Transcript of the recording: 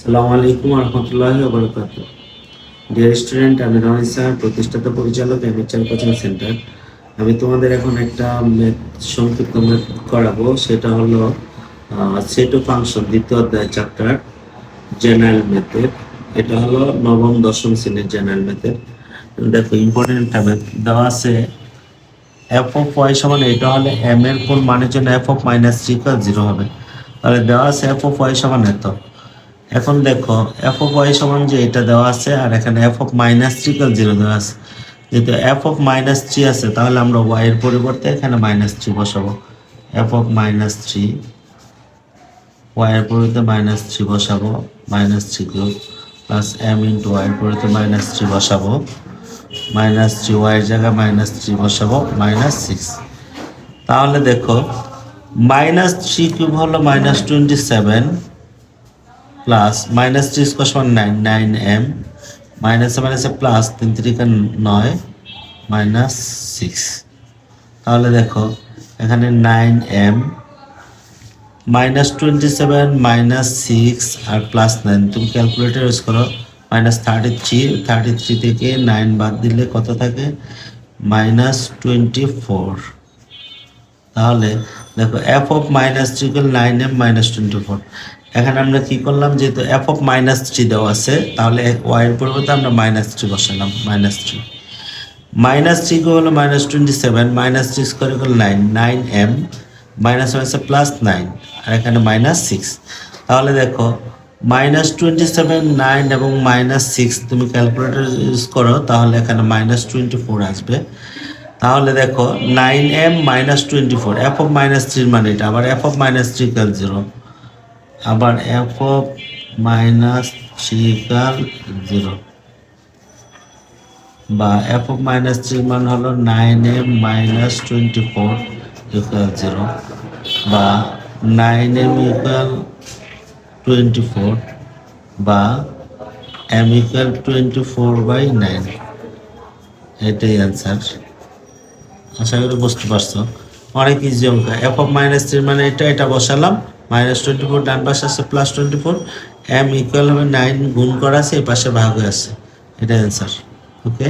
আসসালামু আলাইকুম ওয়া রাহমাতুল্লাহি ওয়া বারাকাতুহু। ডিয়ার স্টুডেন্ট, আমি রনিত স্যার, প্রতিষ্ঠাতা পরিচালক এমএচএল কোচিং সেন্টার। আমি তোমাদের এখন একটা ম্যাথ সংক্ষিপ্ত ম্যাথ করাবো। সেটা হলো সেট অফ ফাংশন, দ্বিতীয় অধ্যায়, চ্যাপ্টার জেনারেল মেথড। এটা হলো নবম দশম শ্রেণীর জেনারেল মেথড। দেখো, ইম্পর্টেন্ট একটা ম্যাথ দেওয়া আছে। এফ অফ ওয়াই সমান, এটা হলে এম এর কোন মানের জন্য F of minus three equal zero হবে। তাহলে দেওয়া আছে এফ অফ ওয়াই সমান এত। এখন দেখো, এফ অফ ওয়াই সমান যে এটা দেওয়া আছে, আর এখানে F of minus three equal zero দেওয়া আছে। যেহেতু এফ অফ মাইনাস থ্রি আছে, তাহলে আমরা ওয়াই এর পরিবর্তে এখানে মাইনাস থ্রি বসাবো। F of minus three, Y এর পরিবর্তে মাইনাস থ্রি বসাবো, minus three cube plus M into Y এর পরিবর্তে মাইনাস থ্রি বসাবো, মাইনাস থ্রি ওয়াই এর জায়গায় মাইনাস থ্রি বসাবো, মাইনাস সিক্স। তাহলে দেখো, মাইনাস থ্রি কিউব হলো minus 27 plus minus three square সমান 9 মাইনাসে মাইনাসে প্লাস 3 3 9 মাইনাস সিক্স। তাহলে দেখো, এখানে 9m মাইনাস 27 মাইনাস সিক্স আর প্লাস 9, তুমি ক্যালকুলেটর ইউজ করো। মাইনাস 33 থেকে 9 বাদ দিলে কত থাকে? মাইনাস 24। তাহলে দেখো, F of minus three equal 9m minus 24। এখানে আমরা কি করলাম, যেহেতু এফ অফ মাইনাস থ্রি দেওয়া আছে, তাহলে ওয়াই এর পরিবর্তে আমরা মাইনাস থ্রি বসালাম। মাইনাস থ্রি হলো minus 27, minus three square equal 9m minus হয়েছে প্লাস 9, আর এখানে মাইনাস সিক্স। তাহলে দেখো, মাইনাস 27, 9 এবং মাইনাস সিক্স তুমি ক্যালকুলেটর ইউজ করো, তাহলে এখানে মাইনাস 24 আসবে। তাহলে দেখো, 9m minus 24, F of minus থ্রির মানে এটা। আবার F of minus three equal zero, আবার F of minus three equal zero, বা এফ অফ মাইনাস থ্রির মান হলো 9m মাইনাস 24 ইকুয়াল জিরো, বা 9m ইকুয়াল 24, বা m ইকুয়াল 24/9। এটাই অ্যান্সার। আশা করি বুঝতে পারছো। অনেক ইজি অঙ্ক। এফ অফ মাইনাস থ্রি মানে এটা বসালাম, মাইনাস 24, ডান পাশে আছে প্লাস 24, এম ইকুয়াল হবে 9, গুণ করা আছে, এই পাশে ভাগ হয়ে আছে। এটা অ্যান্সার। ওকে।